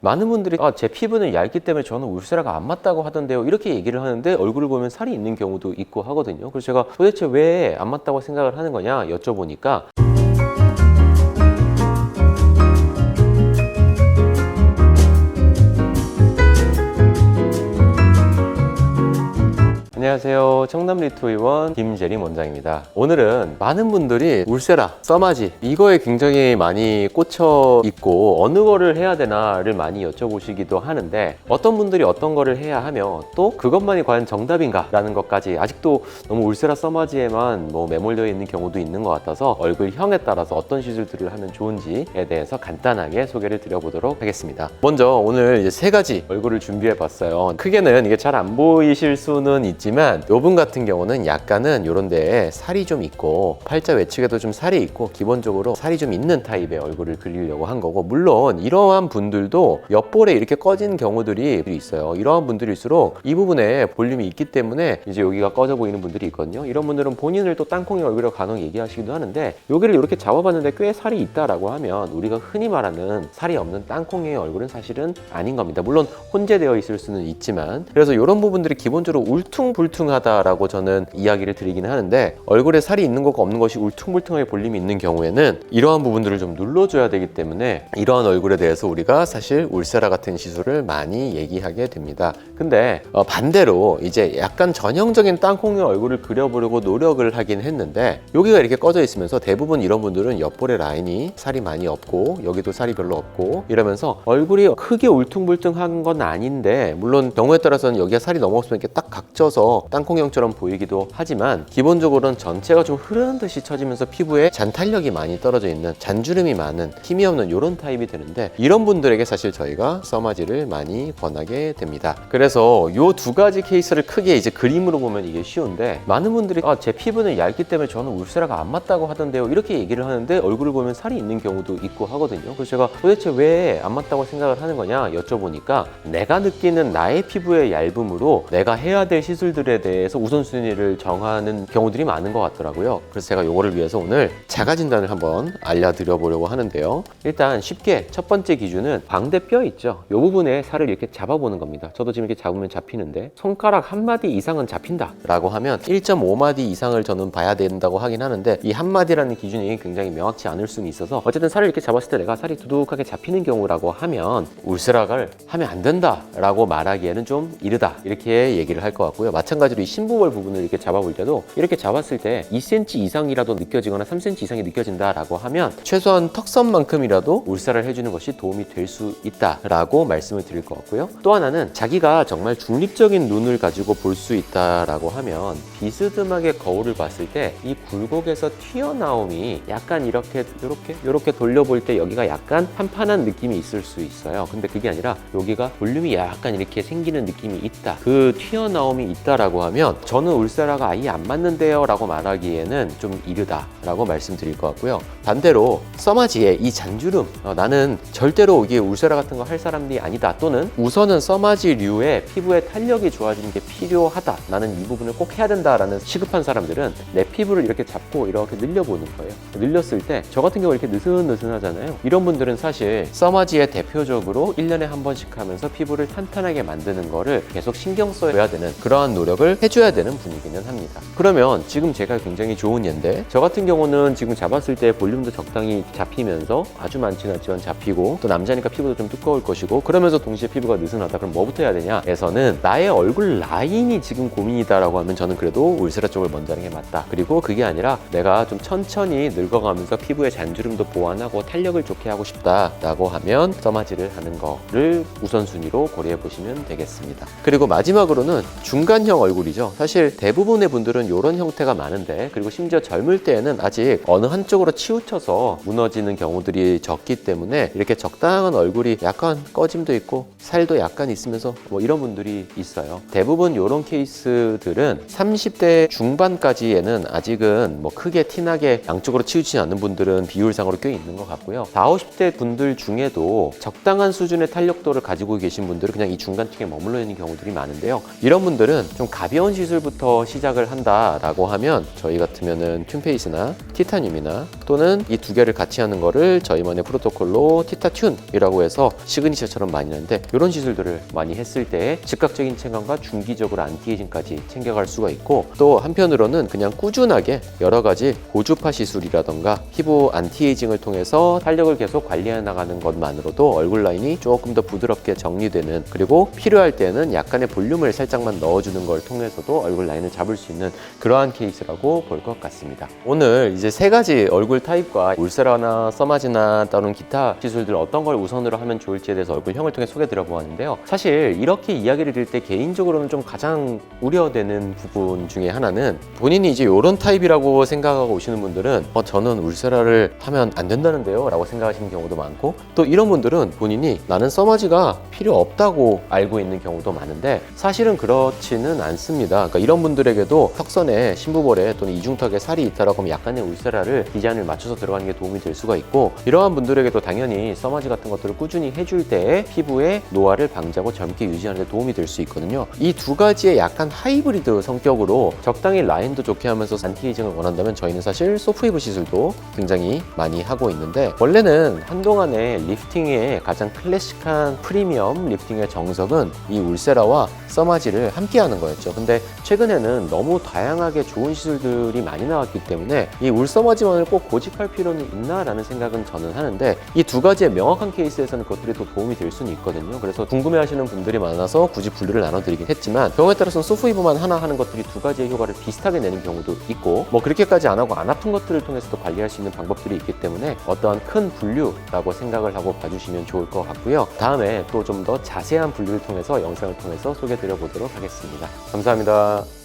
많은 분들이 제 피부는 얇기 때문에 저는 울세라가 안 맞다고 하던데요, 이렇게 얘기를 하는데 얼굴을 보면 살이 있는 경우도 있고 하거든요. 그래서 제가 도대체 왜 안 맞다고 생각을 하는 거냐 여쭤보니까 안녕하세요. 청담 리투의원 김재림 원장입니다. 오늘은 많은 분들이 울세라, 써마지 이거에 굉장히 많이 꽂혀 있고 어느 거를 해야 되나를 많이 여쭤보시기도 하는데, 어떤 분들이 어떤 거를 해야 하며 또 그것만이 과연 정답인가 라는 것까지 아직도 너무 울세라, 써마지에만 매몰되어 있는 경우도 있는 것 같아서 얼굴형에 따라서 어떤 시술들을 하면 좋은지에 대해서 간단하게 소개를 드려보도록 하겠습니다. 먼저 오늘 이제 3가지 얼굴을 준비해 봤어요. 크게는 이게 잘 안 보이실 수는 있지만 요분 같은 경우는 약간은 요런 데에 살이 좀 있고 팔자 외측에도 좀 살이 있고 기본적으로 살이 좀 있는 타입의 얼굴을 그리려고 한 거고, 물론 이러한 분들도 옆볼에 이렇게 꺼진 경우들이 있어요. 이러한 분들일수록 이 부분에 볼륨이 있기 때문에 이제 여기가 꺼져 보이는 분들이 있거든요. 이런 분들은 본인을 또 땅콩이 얼굴이라고 간혹 얘기하시기도 하는데, 여기를 이렇게 잡아봤는데 꽤 살이 있다라고 하면 우리가 흔히 말하는 살이 없는 땅콩의 얼굴은 사실은 아닌 겁니다. 물론 혼재되어 있을 수는 있지만, 그래서 이런 부분들이 기본적으로 울퉁불퉁하다라고 저는 이야기를 드리기는 하는데, 얼굴에 살이 있는 것과 없는 것이 울퉁불퉁하게 볼륨이 있는 경우에는 이러한 부분들을 좀 눌러줘야 되기 때문에 이러한 얼굴에 대해서 우리가 사실 울세라 같은 시술을 많이 얘기하게 됩니다. 근데 반대로 이제 약간 전형적인 땅콩의 얼굴을 그려보려고 노력을 하긴 했는데, 여기가 이렇게 꺼져 있으면서 대부분 이런 분들은 옆볼의 라인이 살이 많이 없고 여기도 살이 별로 없고 이러면서 얼굴이 크게 울퉁불퉁한 건 아닌데, 물론 경우에 따라서는 여기가 살이 너무 없으면 이렇게 딱 각져서 땅콩형처럼 보이기도 하지만 기본적으로는 전체가 좀 흐르는 듯이 처지면서 피부에 잔탄력이 많이 떨어져 있는, 잔주름이 많은, 힘이 없는 이런 타입이 되는데, 이런 분들에게 사실 저희가 써마지를 많이 권하게 됩니다. 그래서 요 2가지 케이스를 크게 이제 그림으로 보면 이게 쉬운데, 많은 분들이 제 피부는 얇기 때문에 저는 울세라가 안 맞다고 하던데요, 이렇게 얘기를 하는데 얼굴을 보면 살이 있는 경우도 있고 하거든요. 그래서 제가 도대체 왜 안 맞다고 생각을 하는 거냐 여쭤보니까, 내가 느끼는 나의 피부의 얇음으로 내가 해야 될 시술들에 대해서 우선순위를 정하는 경우들이 많은 것 같더라고요. 그래서 제가 요거를 위해서 오늘 자가진단을 한번 알려드려 보려고 하는데요. 일단 쉽게 첫 번째 기준은 광대뼈 있죠. 요 부분에 살을 이렇게 잡아보는 겁니다. 저도 지금 이렇게 잡으면 잡히는데, 손가락 1마디 이상은 잡힌다 라고 하면 1.5마디 이상을 저는 봐야 된다고 하긴 하는데, 이 1마디라는 기준이 굉장히 명확치 않을 수는 있어서 어쨌든 살을 이렇게 잡았을 때 내가 살이 두둑하게 잡히는 경우라고 하면 울세라를 하면 안 된다 라고 말하기에는 좀 이르다, 이렇게 얘기를 할 것 같고요. 마찬가지로 이 심부볼 부분을 이렇게 잡아볼 때도 이렇게 잡았을 때 2cm 이상이라도 느껴지거나 3cm 이상이 느껴진다 라고 하면 최소한 턱선만큼이라도 울세라를 해주는 것이 도움이 될 수 있다 라고 말씀을 드릴 것 같고요. 또 하나는 자기가 정말 중립적인 눈을 가지고 볼 수 있다 라고 하면, 비스듬하게 거울을 봤을 때 이 굴곡에서 튀어나옴이 약간 이렇게 돌려볼 때 여기가 약간 판판한 느낌이 있을 수 있어요. 근데 그게 아니라 여기가 볼륨이 약간 이렇게 생기는 느낌이 있다, 그 튀어나옴이 있다라고 하면 저는 울세라가 아예 안 맞는데요 라고 말하기에는 좀 이르다 라고 말씀드릴 것 같고요. 반대로 써마지의 이 잔주름, 나는 절대로 이게 울세라 같은 거 할 사람이 아니다, 또는 우선은 써마지류의 피부의 탄력이 좋아지는 게 필요하다, 나는 이 부분을 꼭 해야 된다라는 시급한 사람들은 내 피부를 이렇게 잡고 이렇게 늘려보는 거예요. 늘렸을 때 저 같은 경우 이렇게 느슨느슨하잖아요. 이런 분들은 사실 써마지의 대표적으로 1년에 한 번씩 하면서 피부를 탄탄하게 만드는 거를 계속 신경 써야 되는 그러한 노력을 해줘야 되는 분이기는 합니다. 그러면 지금 제가 굉장히 좋은 예인데, 저 같은 경우는 지금 잡았을 때 볼륨도 적당히 잡히면서 아주 많지는 않지만 잡히고, 또 남자니까 피부도 좀 두꺼울 것이고, 그러면서 동시에 피부가 느슨하다. 그럼 뭐부터 해야 되냐 에서는 나의 얼굴 라인이 지금 고민이다 라고 하면 저는 그래도 울세라 쪽을 먼저 하는 게 맞다. 그리고 그게 아니라 내가 좀 천천히 늙어가면서 피부의 잔주름도 보완하고 탄력을 좋게 하고 싶다 라고 하면 써마지를 하는 거를 우선순위로 고려해 보시면 되겠습니다. 그리고 마지막으로는 중간형 얼굴이죠. 사실 대부분의 분들은 이런 형태가 많은데, 그리고 심지어 젊을 때에는 아직 어느 한쪽으로 치우쳐서 무너지는 경우들이 적기 때문에 이렇게 적당한 얼굴이 약간 꺼짐도 있고 살도 약간 있으면서 이런 분들이 있어요. 대부분 이런 케이스들은 30대 중반까지에는 아직은 크게 티나게 양쪽으로 치우치지 않는 분들은 비율상으로 꽤 있는 것 같고요. 40, 50대 분들 중에도 적당한 수준의 탄력도를 가지고 계신 분들은 그냥 이 중간층에 머물러 있는 경우들이 많은데요. 이런 분들은 좀 가벼운 시술부터 시작을 한다라고 하면 저희 같으면은 튠페이스나 티타늄이나 또는 이 두 개를 같이 하는 거를 저희만의 프로토콜로 티타튠이라고 해서 시그니처처럼 많이 하는데, 이런 시술들을 많이 했을 때 즉각적인 체감과 중기적으로 안티에이징까지 챙겨갈 수가 있고, 또 한편으로는 그냥 꾸준하게 여러 가지 고주파 시술이라던가 피부 안티에이징을 통해서 탄력을 계속 관리해 나가는 것만으로도 얼굴 라인이 조금 더 부드럽게 정리되는, 그리고 필요할 때는 약간의 볼륨을 살짝만 넣어주는 걸 통해서도 얼굴 라인을 잡을 수 있는 그러한 케이스라고 볼 것 같습니다. 오늘 이제 세 가지 얼굴 타입과 울세라나 써마지나 또는 기타 시술들 어떤 걸 우선으로 하면 좋을지에 대해서 얼굴형을 통해 소개 드려보았는데요. 사실 이렇게 이야기를 드릴 때 개인적으로는 좀 가장 우려되는 부분 중에 하나는, 본인이 이제 이런 타입이라고 생각하고 오시는 분들은 저는 울세라를 하면 안 된다는데요 라고 생각하시는 경우도 많고, 또 이런 분들은 본인이 나는 써마지가 필요 없다고 알고 있는 경우도 많은데, 사실은 그렇지는 않습니다. 그러니까 이런 분들에게도 턱선에 심부볼에 또는 이중턱에 살이 있다라고 하면 약간의 울세라를 디자인을 맞춰서 들어가는 게 도움이 될 수가 있고, 이러한 분들에게도 당연히 써마지 같은 것들을 꾸준히 해줄 때 피부의 노화를 방지하고 젊게 유지하는 데 도움이 될 수 있거든요. 이 두 가지의 약간 하이브리드 성격으로 적당히 라인도 좋게 하면서 안티에이징을 원한다면 저희는 사실 소프웨이브 시술도 굉장히 많이 하고 있는데, 원래는 한동안의 리프팅의 가장 클래식한 프리미엄 리프팅의 정석은 이 울세라와 써마지를 함께 하는 거였죠. 근데 최근에는 너무 다양하게 좋은 시술들이 많이 나왔기 때문에 이 울써마지만을 꼭 고집할 필요는 있나라는 생각은 저는 하는데, 이 두 가지의 명확한 케이스에서는 그것들이 또 도움이 될 수는 있거든요. 그래서 궁금해하시는 분들이 많아서 굳이 분류를 나눠드리긴 했지만, 경우에 따라서는 소프웨이브만 하나 하는 것들이 두 가지의 효과를 비슷하게 내는 경우도 있고, 뭐 그렇게까지 안 하고 안 아픈 것들을 통해서도 관리할 수 있는 방법들이 있기 때문에 어떠한 큰 분류라고 생각을 하고 봐주시면 좋을 것 같고요. 다음에 또 좀 더 자세한 분류를 통해서 영상을 통해서 소개드려 보도록 하겠습니다. 감사합니다.